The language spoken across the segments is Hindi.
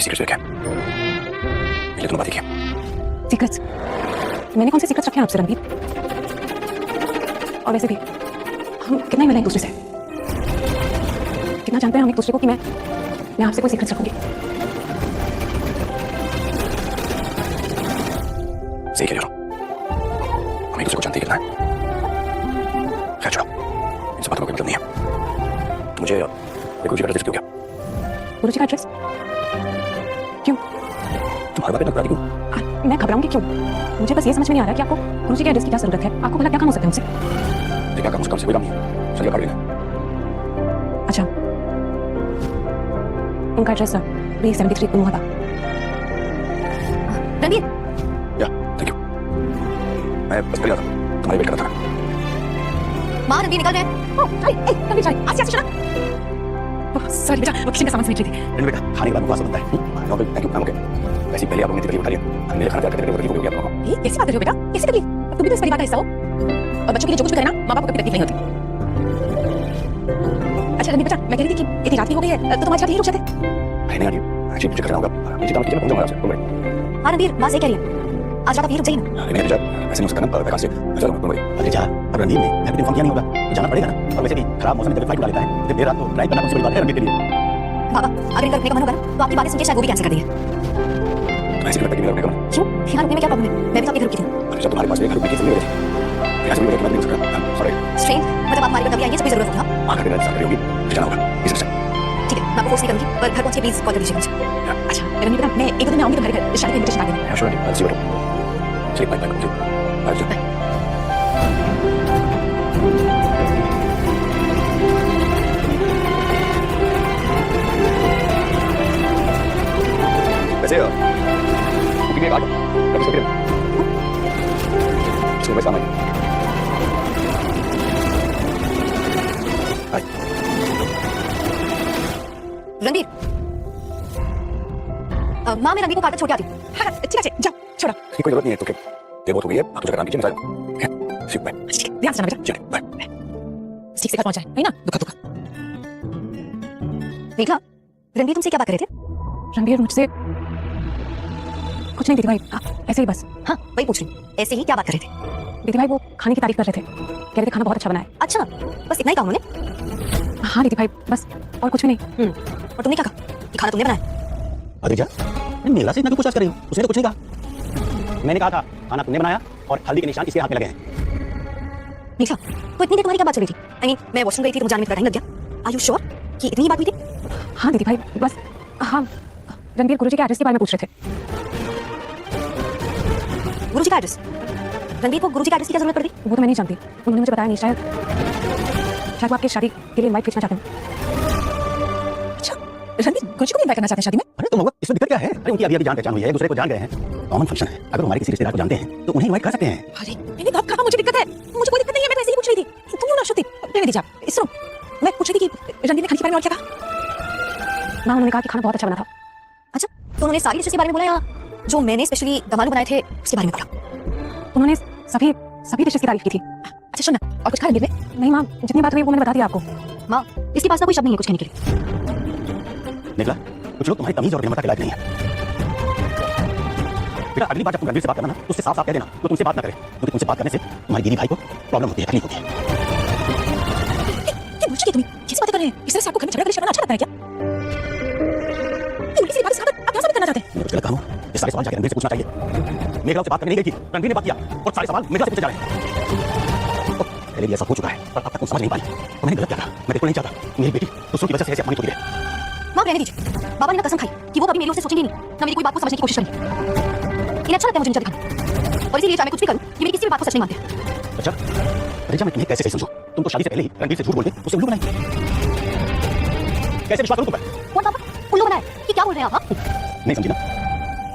सीक्रेट्स रखे हैं, ये दोनों बातें की। सीक्रेट्स? मैंने कौन से सीक्रेट्स रखे हैं आपसे रणबीर? और वैसे भी हम कितना ही मिले एक दूसरे से, कितना जानते हैं हम एक दूसरे को कि मैं आपसे कोई सीक्रेट्स रखूंगी। सही कह रहे हो, हम एक दूसरे को जानते कितना है। खैर छोड़ो, इन सब बातों का कोई मतलब नहीं है। तो मुझे गुरुजी का एड्रेस क्यों? क्या गुरुजी का एड्रेस? क्यों? तुम हर बात पे नकार क्यों? मैं घबराऊंगी क्यों? मुझे बस ये समझ में नहीं आ रहा कि आपको गुरुजी के एड्रेस की क्या जरूरत है। आपको भला क्या काम हो सकता है उनसे? क्या काम, उस काम से कोई काम नहीं है, चलिए काट लेना। अच्छा, उनका एड्रेस B73 कुमुहा था। रणबीर, या थैंक यू, मैं बस कर रहा था, तुम्हारी वेट कर रहा था। माँ रणबीर निकल रहे हैं। ओह चाय, रणबीर चाय, आसिया से चला। सॉरी बेटा, वो किचन का सामान समेट रही थी। रणबीर बेटा, खाने के बाद मुझे बनता है। No thank you, okay. वैसे पहले आप लोगों ने तकलीफ उठा लिया, मेरे खाना तैयार करते तकलीफ हो गई आप लोगों को। ये कैसी बात कर रहे हो बेटा? कैसी तकलीफ? तुम भी तो इस परिवार का हिस्सा हो। और बच्चों के लिए जो कुछ भी करे ना, माँ बाप को कभी तकलीफ नहीं होती। अच्छा रणबीर बेटा, मैं कह रही थी कि इतनी रात भी हो गई है तो तुम आज यहीं रुक जाते। अरे नहीं आंटी, एक्चुअली मुझे करना होगा, नीचे काम कीजिए, मैं पहुंच जाऊंगा आपसे। हाँ रणबीर, माँ सही कह रही है, आज रात आप यहीं रुक जाइए ना। अरे नहीं बेटा, ऐसे नहीं हो सकता ना, वैकांश से मैं चलूंगा तुम। अरे जा, अब रणदीप ने मैं भी इन्फॉर्म किया नहीं होगा, तो जाना पड़ेगा ना। और वैसे भी खराब मौसम में जब फ्लाइट उड़ा लेता है तो देर रात को ड्राइव करना कौन सी बड़ी बात है रणदीप के लिए? बाबा, अगर इनका रुकने का मन होगा तो आपकी बातें सुन के शायद वो भी कैंसिल कर देंगे। ऐसे लगता है कि मेरा रुकने का मन। क्यों? यहाँ रुकने में क्या प्रॉब्लम है? मैं भी तो आपके घर रुकी थी। अरे जब तुम्हारे पास एक रुपये की जरूरत है, यहाँ से भी रुकने नहीं हो सकता। सॉरी स्ट्रेंज, मतलब आप हमारी पर कभी आएंगे जब भी जरूरत होगी। हाँ आकर के मेरे साथ होगी, मुझे जाना होगा इस तरह। ठीक है, मैं आपको फोर्स नहीं करूंगी, पर घर पहुंचे प्लीज कॉल कर दीजिएगा मुझे। अच्छा रणबीर बेटा, मैं एक दो दिन में आऊंगी तुम्हारे घर, शादी का इनविटेशन आ देना। हाँ श्योर, आई सी यू। चलिए बाय बाय, बाय बाय। वैसे बुकिंग के बाद कभी से फिर सुबह शाम बाय। रणबीर, माँ मैं रणबीर को कार तक छोड़ के आती हूँ। हाँ ठीक है, जाओ छोड़ो। कोई जरूरत नहीं है, तो क्या देर बहुत हो गई है, आप तो काम कीजिए, मैं ठीक है, ठीक बाय। ठीक है, ध्यान से जाना बेटा। चलिए बाय। ठीक से घर पहुंचा है ना? दुखा दुखा। देखा, रणबीर तुमसे क्या बात कर रहे थे? रणबीर मुझसे कुछ नहीं दीदी भाई, ऐसे ही बस। हाँ वही पूछ रही, ऐसे ही क्या बात कर रहे थे? दीदी भाई वो खाने की तारीफ कर रहे थे, कह रहे थे खाना बहुत अच्छा बना है। अच्छा, बस इतना ही कहा उन्होंने? हाँ दीदी भाई, बस और कुछ भी नहीं। और तुमने क्या कहा कि खाना तुमने बनाया? अरे जा, मेरा से इतना क्यों पूछताछ कर रही हूँ? उसने तो कुछ नहीं कहा। मैंने कहा था खाना तुमने बनाया और हल्दी के निशान इसके हाथ में लगे हैं। मीठा, तो इतनी देर तुम्हारी क्या बात चल रही थी? आई मीन मैं वॉशरूम गई थी, तुम जाने में टाइम लग गया। आर यू श्योर कि इतनी ही बात हुई थी? हाँ दीदी भाई, बस हाँ, रणबीर गुरुजी के एड्रेस के बारे में पूछ रहे थे। गुरुजी का एड्रेस? रणबीर को गुरुजी का एड्रेस की क्या जरूरत पड़ गई? वो तो मैं नहीं जानती, उन्होंने मुझे बताया नहीं। शायद वो आपकी शादी के लिए इनवाइट भेजना चाहते हैं। अच्छा, रणबीर गुरुजी को भी इनवाइट करना चाहते हैं शादी में? अरे तुम लोग इसमें दिक्कत क्या है? अरे उनकी अभी जान पहचान हुई है, दूसरे को जान गए हैं, कॉमन फंक्शन है। अगर हमारे किसी रिश्तेदार को जानते हैं तो उन्हें इनवाइट कर सकते हैं। अरे मैंने कब कहा मुझे दिक्कत है? मुझे कोई दिक्कत नहीं है, मैं तो ऐसे ही पूछ रही थी। तुम क्यों ना शुद्धि रहने दीजिए आप। सुनो, मैं पूछ रही थी कि रणबीर ने खाने के बारे में और क्या कहा? माँ उन्होंने कहा कि खाना बहुत अच्छा बना था। अच्छा, तो उन्होंने सारी डिशेस के बारे में बोला या जो मैंने स्पेशली दम आलू बनाए थे उसके बारे में बोला? उन्होंने सभी डिशेस की तारीफ की थी। अच्छा सुन ना, और कुछ खा रणबीर ने? नहीं माँ, जितनी बात हुई वो मैंने बता दिया आपको। माँ इसके पास ना कोई शब्द नहीं है कुछ कहने के लिए। निकला, कुछ लोग तुम्हारी तमीज और विनम्रता के लायक नहीं है। बेटा अगली बार जब तुम रणबीर से बात करना ना, तो उससे साफ साफ कह देना तो तुमसे बात ना करे, क्योंकि तुमसे बात करने से तुम्हारी दीदी भाई को प्रॉब्लम होती है, तकलीफ होती है। क्या बुझ गई तुम्हें? कैसी बातें कर रहे हैं? इस तरह से आपको घर में झगड़ा करना अच्छा लगता है क्या? उल्टी सी बात साबित आप क्या साबित करना चाहते हैं? मैं कुछ गलत कहा हूं? ये सारे सवाल जाके रणबीर से पूछना चाहिए। मेघला से बात करने नहीं गई थी, रणबीर ने बात किया और सारे सवाल मेघला से पूछे जा रहे हैं। पहले भी ऐसा हो चुका है पर अब तक तुम समझ नहीं पाई। तो मैंने गलत किया था, मैं बिल्कुल नहीं चाहता मेरी बेटी दूसरों की वजह से ऐसे अपमानित होती रहे। माँ रहने दीजिए, बाबा ने ना कसम खाई कि वो कभी मेरी ओर से सोचेंगे नहीं, ना मेरी कोई बात को समझने की कोशिश करेंगे। इन्हें अच्छा लगता है मुझे नीचा दिखाना, और इसीलिए चाहे मैं कुछ भी करूं, ये मेरी किसी भी बात को सच नहीं मानते। अच्छा, अरे जा मैं तुम्हें कैसे समझूं? तुम तो शादी से पहले ही रणबीर से झूठ बोल के उसे उल्लू बनाई। कैसे विश्वास करूं तुम पर? कौन पापा उल्लू बनाया? कि क्या बोल रहे हैं आप? नहीं समझी ना,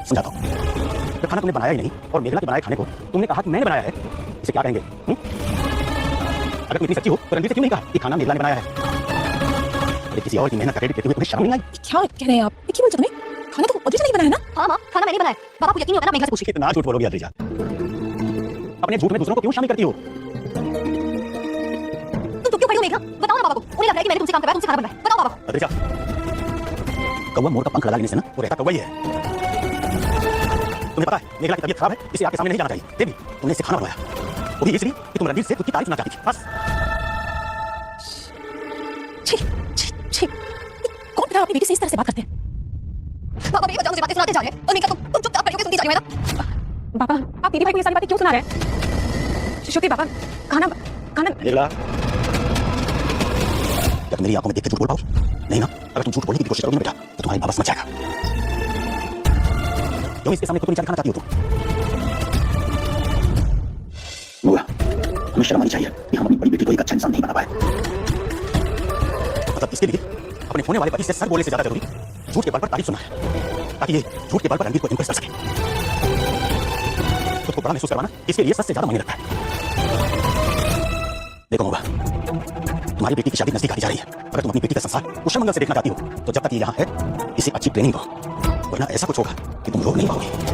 समझाता हूं। जब खाना तुमने बनाया ही नहीं और मेघला के बनाए खाने को तुमने कहा कि मैंने बनाया है, इसे क्या कहेंगे? अगर तुम इतनी सच्ची हो तो रणबीर से क्यों नहीं कहा कि खाना मेघला ने बनाया है? अरे किसी और की मेहनत का क्रेडिट देते हुए तुम्हें शर्म नहीं आई? क्या कह रहे हैं आप? क्या बोलते तुम्हें? खाना तो ओरिजिनल नहीं बनाया ना? हाँ माँ, खाना मैंने बनाया। बाबा को यकीन नहीं होता ना, मेघला से पूछिए। कितना झूठ बोलोगी अद्रिजा? अपने झूठ में दूसरों को क्यों शामिल करती हो? तुम क्यों खड़ी हो मेघला? बताओ ना बाबा को। उन्हें लग रहा है कि मैंने तुमसे काम करवाया, तुमसे खाना बनवाया। बताओ बाबा को। अद्रिजा कौवा मोर का पंख लगा लेने से ना वो रहता कौवा ही है। तुम्हें पता है मेघला की तबीयत खराब है, इसे आपके सामने नहीं जाना चाहिए। देवी तुमने इसे खाना बनवाया, वो भी इसलिए कि तुम रणवीर से खुद की तारीफ सुनना चाहती थी बस। छी छी छी, कौन पिता अपनी बेटी से इस तरह से बात करते हैं? पापा बेवजह मुझे बातें सुनाते जा रहे हैं और मीका तुम चुपचाप बैठ के सुनती जा रही हो ना। पापा आप दीदी भाई को ये सारी बातें क्यों सुना रहे हैं? श्रुति पापा खाना खाना मेघला क्या तुम मेरी आंखों में देख के झूठ बोल पाओगी? नहीं ना, अगर तुम झूठ बोलने की कोशिश करोगी ना बेटा तो तुम्हारी बाबा समझ जाएगा। क्यों इसके सामने खुद को नीचा दिखाना चाहती हो तुम? बुआ हमें शर्म आनी चाहिए कि हम अपनी बड़ी बेटी को एक अच्छा इंसान नहीं बना पाए। मतलब इसके लिए अपने होने वाले पति से सच बोलने से ज्यादा जरूरी झूठ के बल पर तारीफ सुनना है, ताकि ये झूठ के बल पर रणवीर को इम्प्रेस कर सके, खुद को बड़ा महसूस करवाना इसके लिए सच से ज्यादा मायने रखता है। देखो बुआ तुम्हारी बेटी की शादी नजदीक आती जा रही है, अगर तुम अपनी बेटी का संसार कुशल मंगल से देखना चाहती हो तो जब तक ये यहाँ है इसे अच्छी ट्रेनिंग दो, वरना ऐसा कुछ होगा कि तुम रोक नहीं पाओगे।